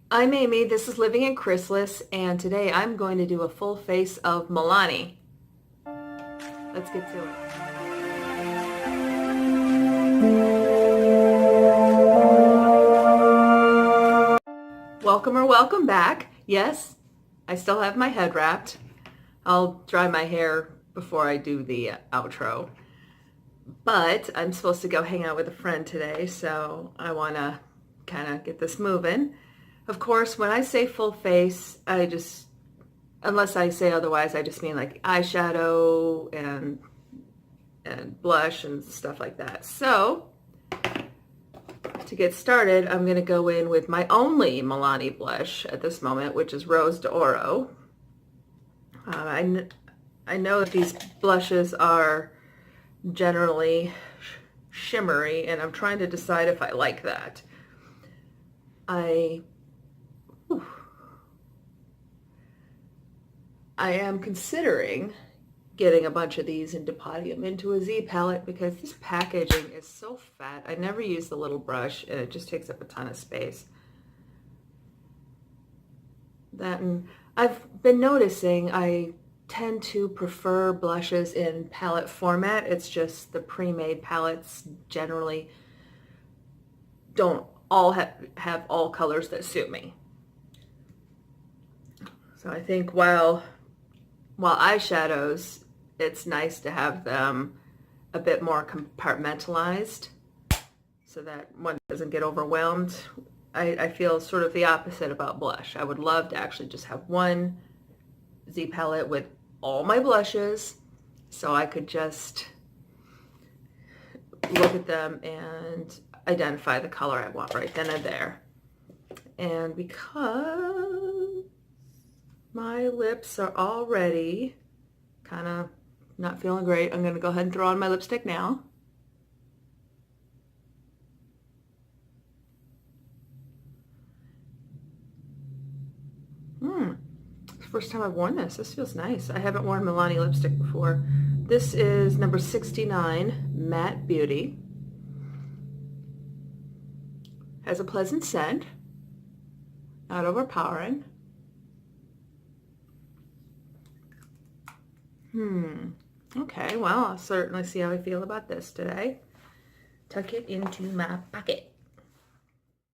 I'm Amy, this is Living in Chrysalis, and today I'm going to do a full face of Milani. Let's get to it. Welcome or welcome back. Yes, I still have my head wrapped. I'll dry my hair before I do the outro. But I'm supposed to go hang out with a friend today, so I want to kind of get this moving. Of course, when I say full face, unless I say otherwise, I just mean like eyeshadow and blush and stuff like that. So to get started, I'm going to go in with my only Milani blush at this moment, which is Rose d'Oro. I know that these blushes are generally shimmery, and I'm trying to decide if I like that. I am considering getting a bunch of these and depositing them into a Z palette because this packaging is so fat. I never use the little brush and it just takes up a ton of space. And I've been noticing I tend to prefer blushes in palette format. It's just the pre-made palettes generally don't all have all colors that suit me. So I think while eyeshadows, it's nice to have them a bit more compartmentalized so that one doesn't get overwhelmed. I feel sort of the opposite about blush. I would love to actually just have one Z palette with all my blushes so I could just look at them and identify the color I want right then and there. And because my lips are already kind of not feeling great, I'm going to go ahead and throw on my lipstick now. First time I've worn this. This feels nice. I haven't worn Milani lipstick before. This is number 69, Matte Beauty. Has a pleasant scent, not overpowering. Okay, well, I'll certainly see how I feel about this today. Tuck it into my pocket.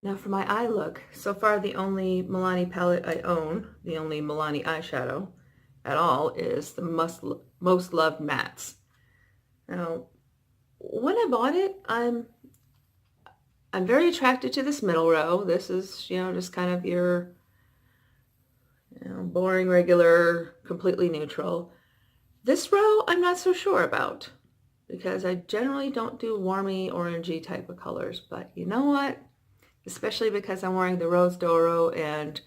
Now for my eye look, so far the only Milani palette I own, the only Milani eyeshadow at all, is the Most Loved Mattes. Now, when I bought it, I'm very attracted to this middle row. This is, just kind of your, boring, regular, completely neutral. This row, I'm not so sure about because I generally don't do warmy, orangey type of colors. But you know what? Especially because I'm wearing the Rose d'Oro and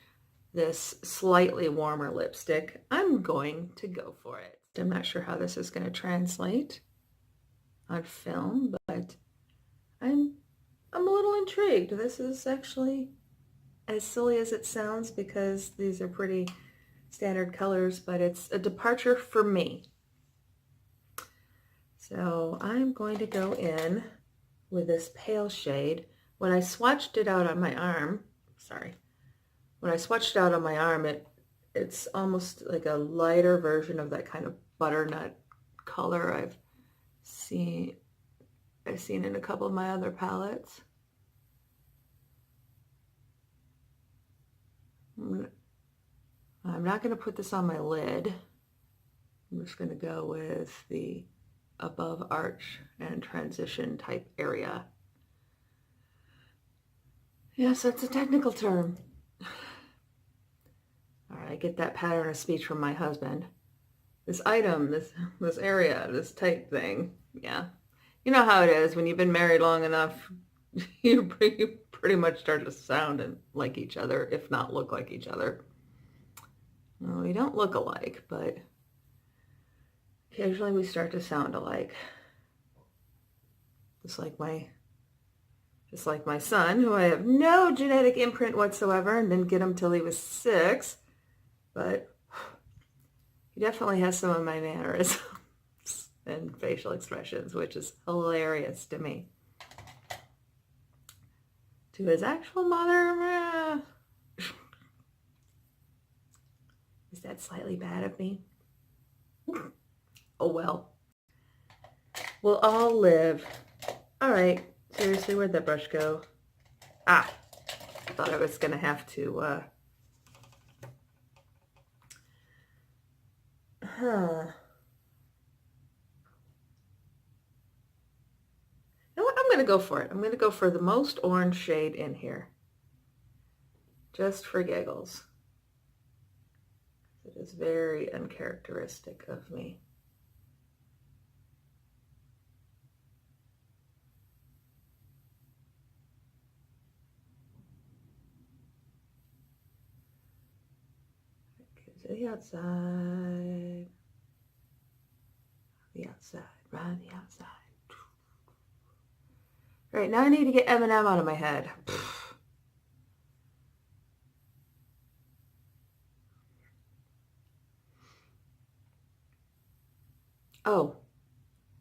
this slightly warmer lipstick, I'm going to go for it. I'm not sure how this is going to translate on film, but I'm a little intrigued. This is actually as silly as it sounds because these are pretty standard colors, but it's a departure for me. So I'm going to go in with this pale shade. When I swatched it out on my arm, it's almost like a lighter version of that kind of butternut color I've seen in a couple of my other palettes. I'm not going to put this on my lid. I'm just going to go with the above arch and transition type area. Yes, that's a technical term. All right, I get that pattern of speech from my husband. This item, this area, this type thing. Yeah. You know how it is when you've been married long enough, you pretty much start to sound like each other, if not look like each other. Well, we don't look alike, but occasionally we start to sound alike. Just like my son, who I have no genetic imprint whatsoever and didn't get him till he was 6, but he definitely has some of my mannerisms and facial expressions, which is hilarious to me. To his actual mother, that slightly bad of me? Oh well. We'll all live. All right. Seriously, where'd that brush go? Ah, I thought I was going to have to, You know what? I'm going to go for it. I'm going to go for the most orange shade in here. Just for giggles. It is very uncharacteristic of me. To the outside. The outside. Right, the outside. All right, now I need to get M&M out of my head. Oh,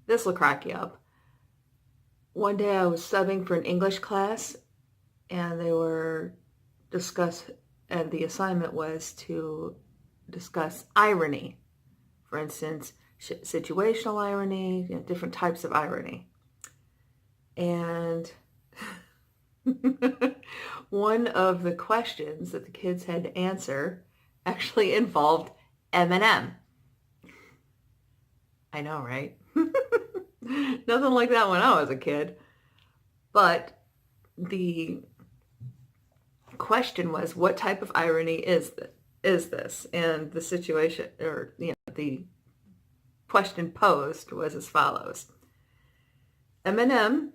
this will crack you up. One day I was subbing for an English class, and they were and the assignment was to discuss irony. For instance, situational irony, different types of irony. And one of the questions that the kids had to answer actually involved M&M. I know, right? Nothing like that when I was a kid. But the question was, what type of irony is this? And the situation, or the question posed was as follows. Eminem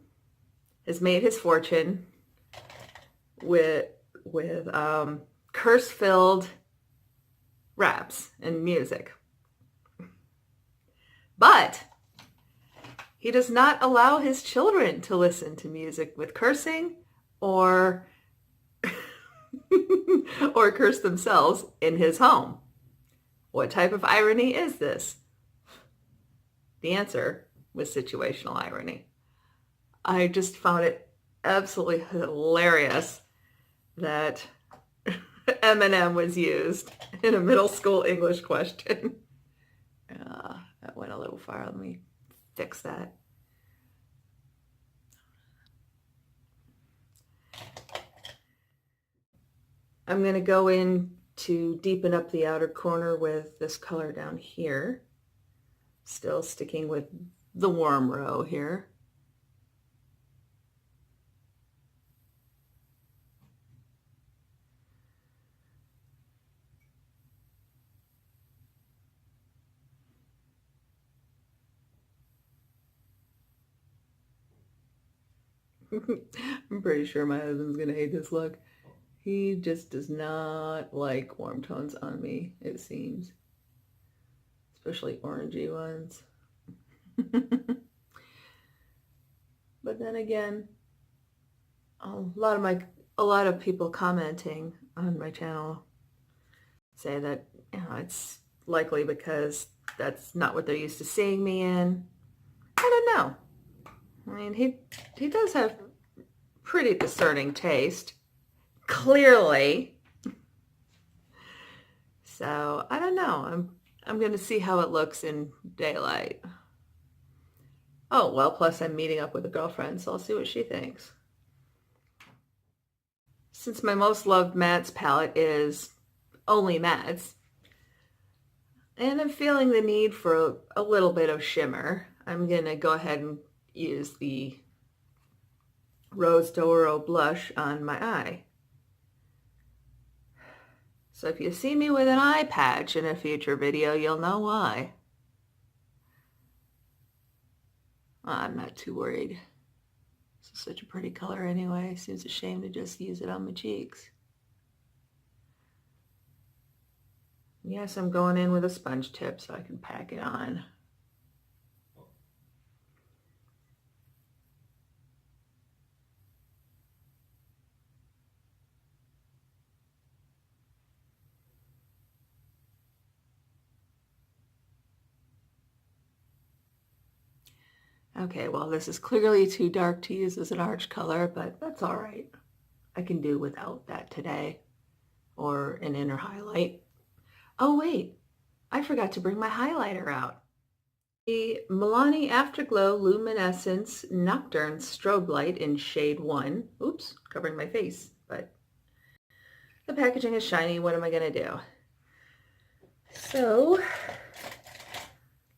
has made his fortune with curse-filled raps and music. But he does not allow his children to listen to music with cursing or or curse themselves in his home. What type of irony is this? The answer was situational irony. I just found it absolutely hilarious that Eminem was used in a middle school English question. That went a little far. Let me fix that. I'm going to go in to deepen up the outer corner with this color down here. Still sticking with the warm row here. I'm pretty sure my husband's going to hate this look. He just does not like warm tones on me, it seems. Especially orangey ones. But then again, a lot of people commenting on my channel say that it's likely because that's not what they're used to seeing me in. I don't know. I mean, he does have pretty discerning taste, clearly. So I don't know. I'm going to see how it looks in daylight. Oh, well, plus I'm meeting up with a girlfriend, so I'll see what she thinks. Since my Most Loved Mattes palette is only mattes, and I'm feeling the need for a little bit of shimmer, I'm going to go ahead and use the Rose D'Oro blush on my eye. So if you see me with an eye patch in a future video, you'll know why. I'm not too worried. This is such a pretty color anyway. Seems a shame to just use it on my cheeks. Yes, I'm going in with a sponge tip so I can pack it on. Okay, well, this is clearly too dark to use as an arch color, but that's all right. I can do without that today, or an inner highlight. Oh, wait. I forgot to bring my highlighter out. The Milani Afterglow Luminescence Nocturne Strobe Light in shade 1. Oops, covering my face, but the packaging is shiny. What am I going to do? So,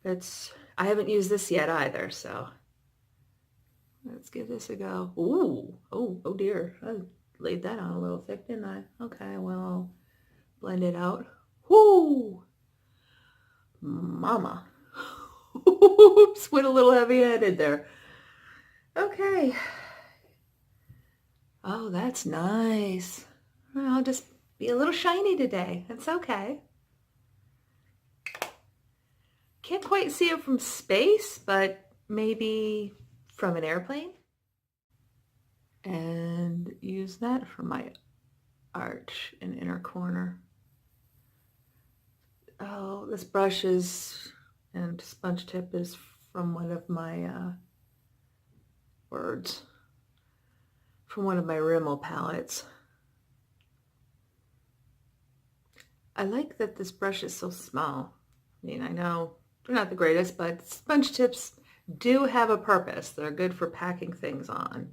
I haven't used this yet either, so let's give this a go. Ooh, oh dear. I laid that on a little thick, didn't I? Okay, well, I'll blend it out. Whoo! Mama. Oops, went a little heavy-handed there. Okay. Oh, that's nice. I'll just be a little shiny today. That's okay. Can't quite see it from space, but maybe from an airplane. And use that for my arch and inner corner. Oh, this brush and sponge tip is from one of my from one of my Rimmel palettes. I like that this brush is so small. I mean, I know they're not the greatest, but sponge tips do have a purpose. They're good for packing things on.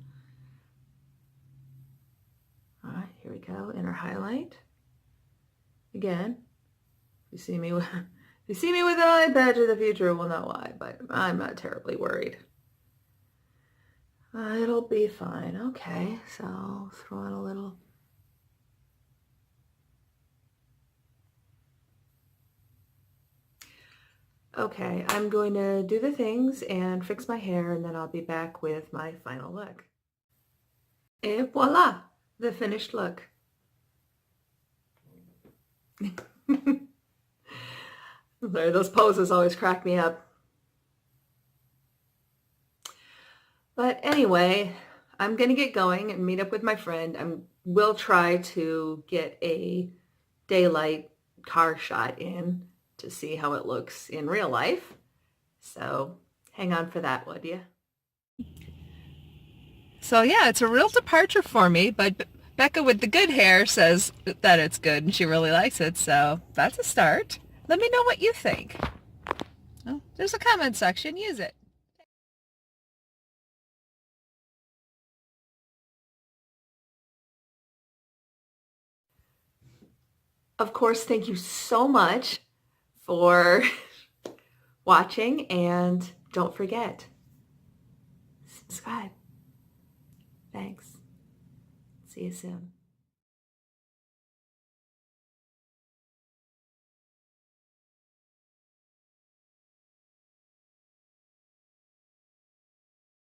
All right, here we go. Inner highlight. Again, if you see me with an eye patch in the future, you will know why, but I'm not terribly worried. It'll be fine. Okay, so I'll throw in a little. Okay, I'm going to do the things and fix my hair, and then I'll be back with my final look. Et voila, the finished look. Sorry, those poses always crack me up. But anyway, I'm going to get going and meet up with my friend. I will try to get a daylight car shot in to see how it looks in real life. So hang on for that, would you? So yeah, it's a real departure for me, but Becca with the good hair says that it's good and she really likes it, so that's a start. Let me know what you think. Oh, there's a comment section. Use it. Of course, thank you so much for watching, and don't forget, subscribe. Thanks. See you soon.